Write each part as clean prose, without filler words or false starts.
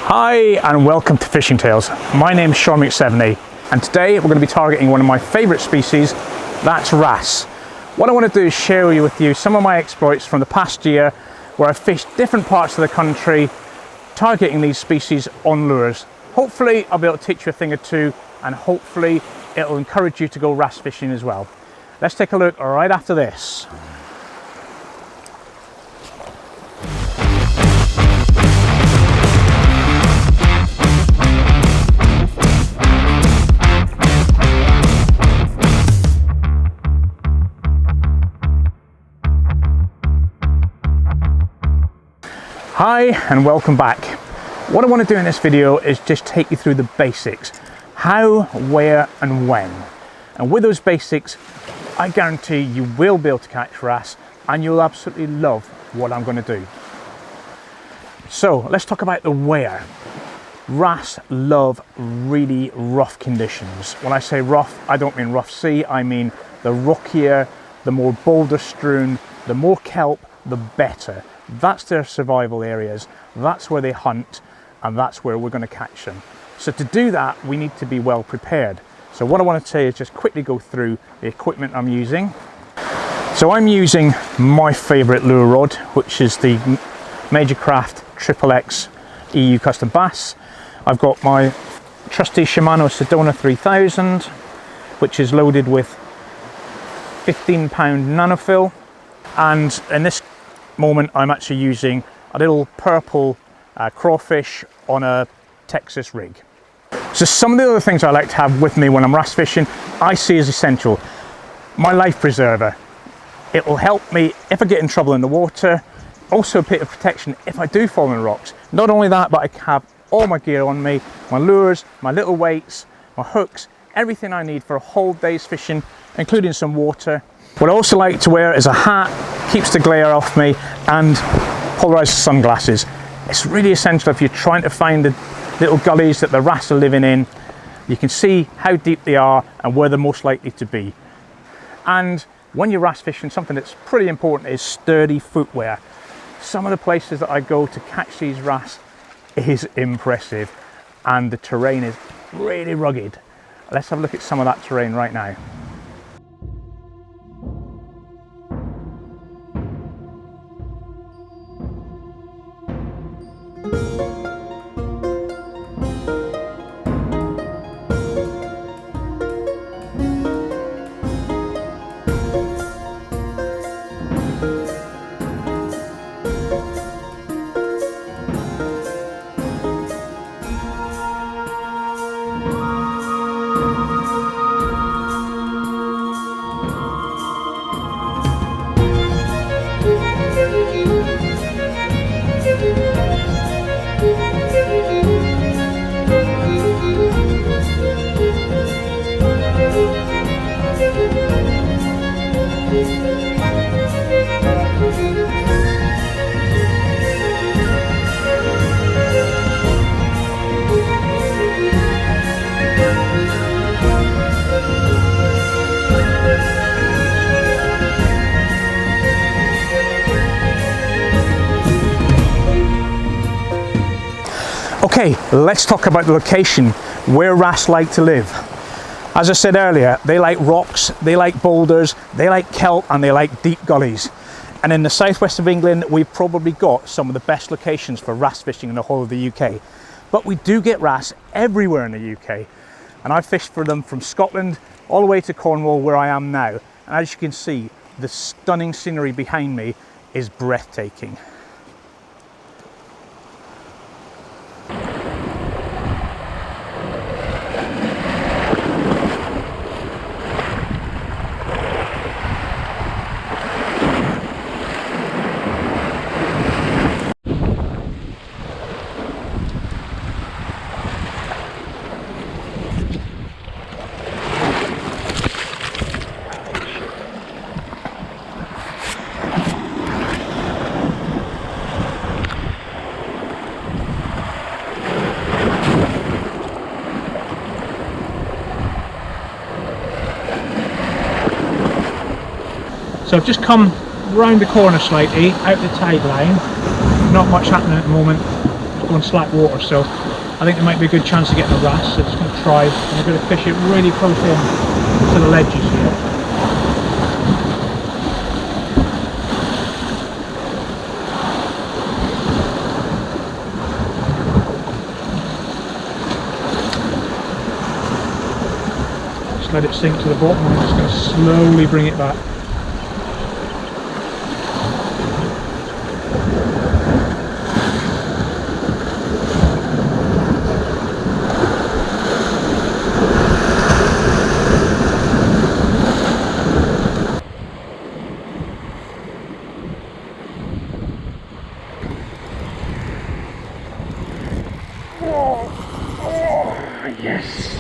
Hi and welcome to Fishing Tales. My name's Sean McSeveny and today we're going to be targeting one of my favourite species, that's wrasse. What I want to do is share with you some of my exploits from the past year where I've fished different parts of the country targeting these species on lures. Hopefully I'll be able to teach you a thing or two and hopefully it'll encourage you to go wrasse fishing as well. Let's take a look right after this. Hi and welcome back. What I want to do in this video is just take you through the basics. How, where and when. And with those basics, I guarantee you will be able to catch wrasse and you'll absolutely love what I'm going to do. So let's talk about the where. Wrasse love really rough conditions. When I say rough, I don't mean rough sea, I mean the rockier, the more boulder strewn, the more kelp, the better. That's their survival areas, that's where they hunt, and that's where we're going to catch them. So to do that, we need to be well prepared. So what I want to say is just quickly go through the equipment I'm using. So I'm using my favourite lure rod, which is the Major Craft XXX EU Custom Bass. I've got my trusty Shimano Sedona 3000, which is loaded with 15-pound nanofill, and in this moment I'm actually using a little purple crawfish on a Texas rig. So some of the other things I like to have with me when I'm wrasse fishing I see as essential. My life preserver. It will help me if I get in trouble in the water, also a bit of protection if I do fall in the rocks. Not only that, but I have all my gear on me, my lures, my little weights, my hooks, everything I need for a whole day's fishing, including some water. What I also like to wear is a hat, keeps the glare off me, and polarized sunglasses. It's really essential if you're trying to find the little gullies that the wrasse are living in. You can see how deep they are and where they're most likely to be. And when you're wrasse fishing, something that's pretty important is sturdy footwear. Some of the places that I go to catch these wrasse is impressive and the terrain is really rugged. Let's have a look at some of that terrain right now. Okay, let's talk about the location where wrasse like to live. As I said earlier, they like rocks, they like boulders, they like kelp, and they like deep gullies. And in the southwest of England, we've probably got some of the best locations for wrasse fishing in the whole of the UK. But we do get wrasse everywhere in the UK. And I've fished for them from Scotland all the way to Cornwall, where I am now. And as you can see, the stunning scenery behind me is breathtaking. So I've just come round the corner slightly, out the tide line. Not much happening at the moment. I've go in slack water, so I think there might be a good chance of getting a wrasse. So I'm just going to try, and I'm going to fish it really close in to the ledges here. Let it sink to the bottom, and I'm just going to slowly bring it back. Oh, yes.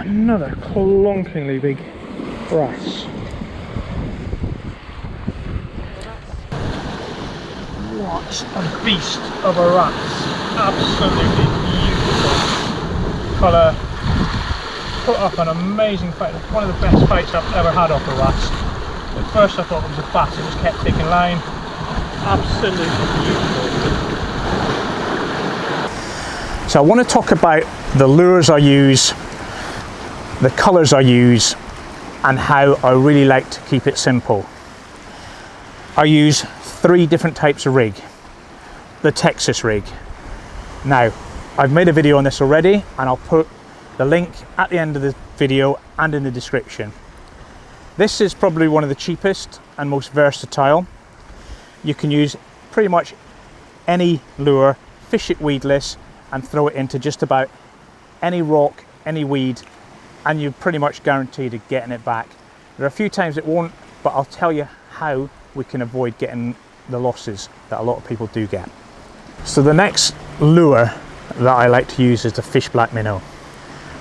Another clonkingly big wrasse. What a beast of a wrasse. Absolutely beautiful colour. Put up an amazing fight. One of the best fights I've ever had off a wrasse. At first I thought it was a bass, it just kept taking line. Absolutely beautiful. So I want to talk about the lures I use, the colours I use, and how I really like to keep it simple. I use 3 different types of rig. The Texas rig. Now, I've made a video on this already, and I'll put the link at the end of the video and in the description. This is probably one of the cheapest and most versatile. You can use pretty much any lure, fish it weedless, and throw it into just about any rock, any weed, and you're pretty much guaranteed of getting it back. There are a few times it won't, but I'll tell you how we can avoid getting the losses that a lot of people do get. So the next lure that I like to use is the fish black minnow.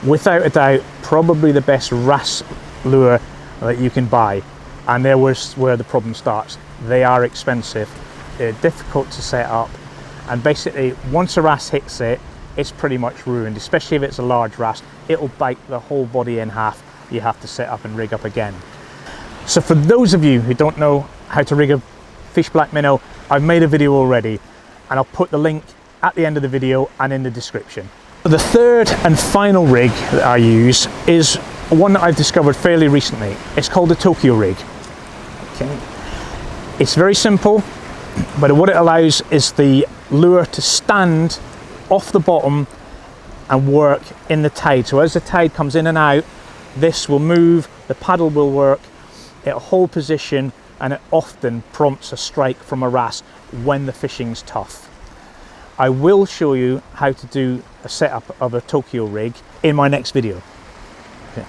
Without a doubt, probably the best wrasse lure that you can buy, and there was where the problem starts. They are expensive, they're difficult to set up, and basically once a wrasse hits it, it's pretty much ruined, especially if it's a large wrasse. It'll bite the whole body in half. You have to set up and rig up again. So for those of you who don't know how to rig a fish black minnow, I've made a video already, and I'll put the link at the end of the video and in the description. The third and final rig that I use is one that I've discovered fairly recently. It's called the Tokyo rig. Okay. It's very simple, but what it allows is the lure to stand off the bottom and work in the tide. So as the tide comes in and out, this will move, the paddle will work, it'll hold position, and it often prompts a strike from a wrasse when the fishing's tough. I will show you how to do a setup of a Tokyo rig in my next video. Okay.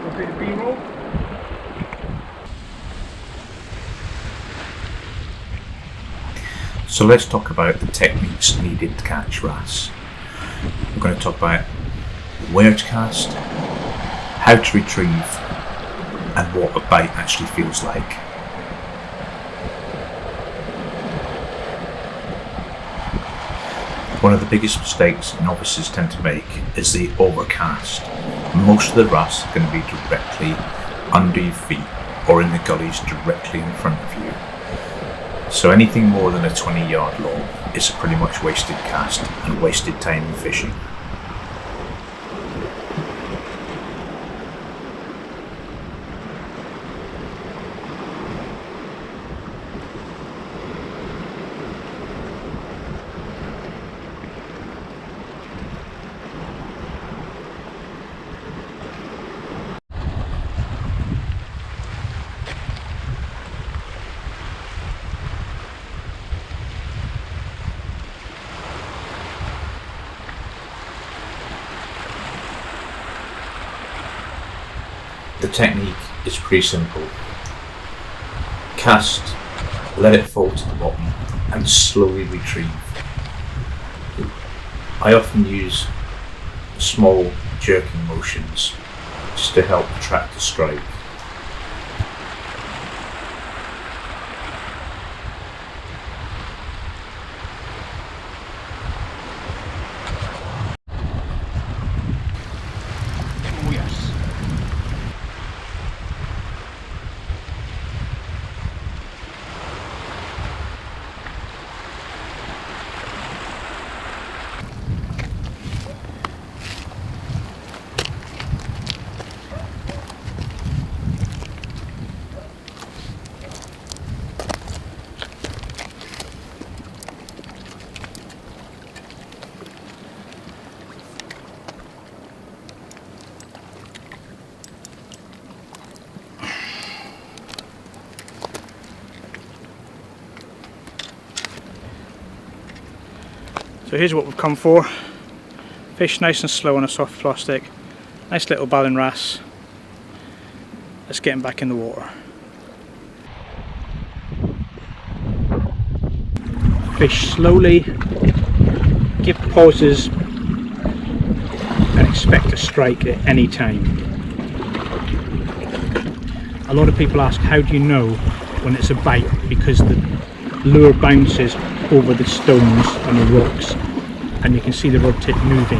A bit of B-roll. So let's talk about the techniques needed to catch wrasse. We're going to talk about where to cast, how to retrieve, and what a bite actually feels like. One of the biggest mistakes novices tend to make is the overcast. Most of the wrasse are going to be directly under your feet or in the gullies directly in front of you. So anything more than a 20-yard long is a pretty much wasted cast and wasted time in fishing. The technique is pretty simple. Cast, let it fall to the bottom and slowly retrieve. I often use small jerking motions just to help attract the strike. Oh yes. So here's what we've come for. Fish nice and slow on a soft plastic. Nice little ballan wrasse. Let's get him back in the water. Fish slowly, give pauses and expect a strike at any time. A lot of people ask, how do you know when it's a bite? Because the lure bounces over the stones and the rocks and you can see the rod tip moving,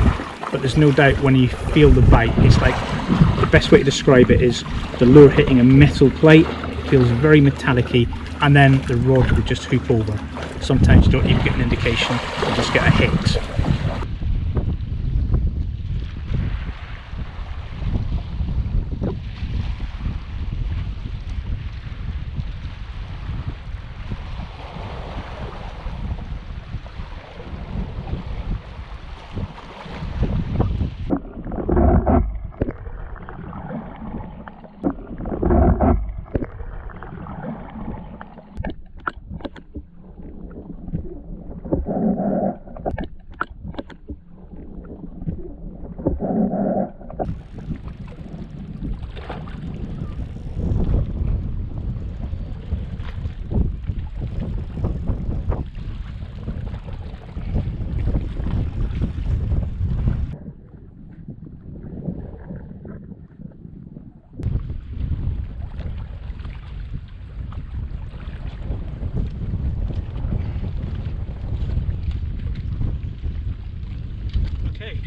but there's no doubt when you feel the bite, it's like, the best way to describe it is the lure hitting a metal plate. It feels very metallic-y, and then the rod would just hoop over. Sometimes you don't even get an indication, you just get a hit. Okay,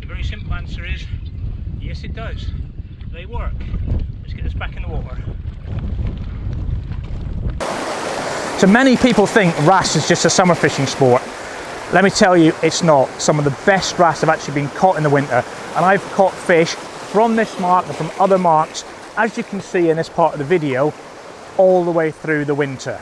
the very simple answer is yes, it does. They work. Let's get this back in the water. So many people think wrasse is just a summer fishing sport. Let me tell you, it's not. Some of the best wrasse have actually been caught in the winter, and I've caught fish from this mark and from other marks, as you can see in this part of the video, all the way through the winter.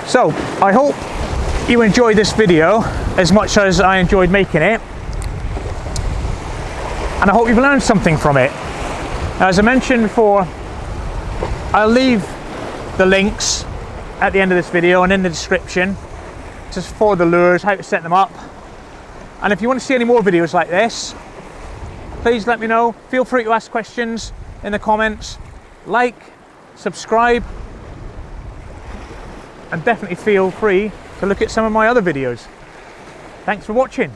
So I hope you enjoyed this video as much as I enjoyed making it, and I hope you've learned something from it. As I mentioned before, I'll leave the links at the end of this video and in the description just for the lures, how to set them up. And if you want to see any more videos like this, please let me know. Feel free to ask questions in the comments, like, subscribe, and definitely feel free to look at some of my other videos. Thanks for watching.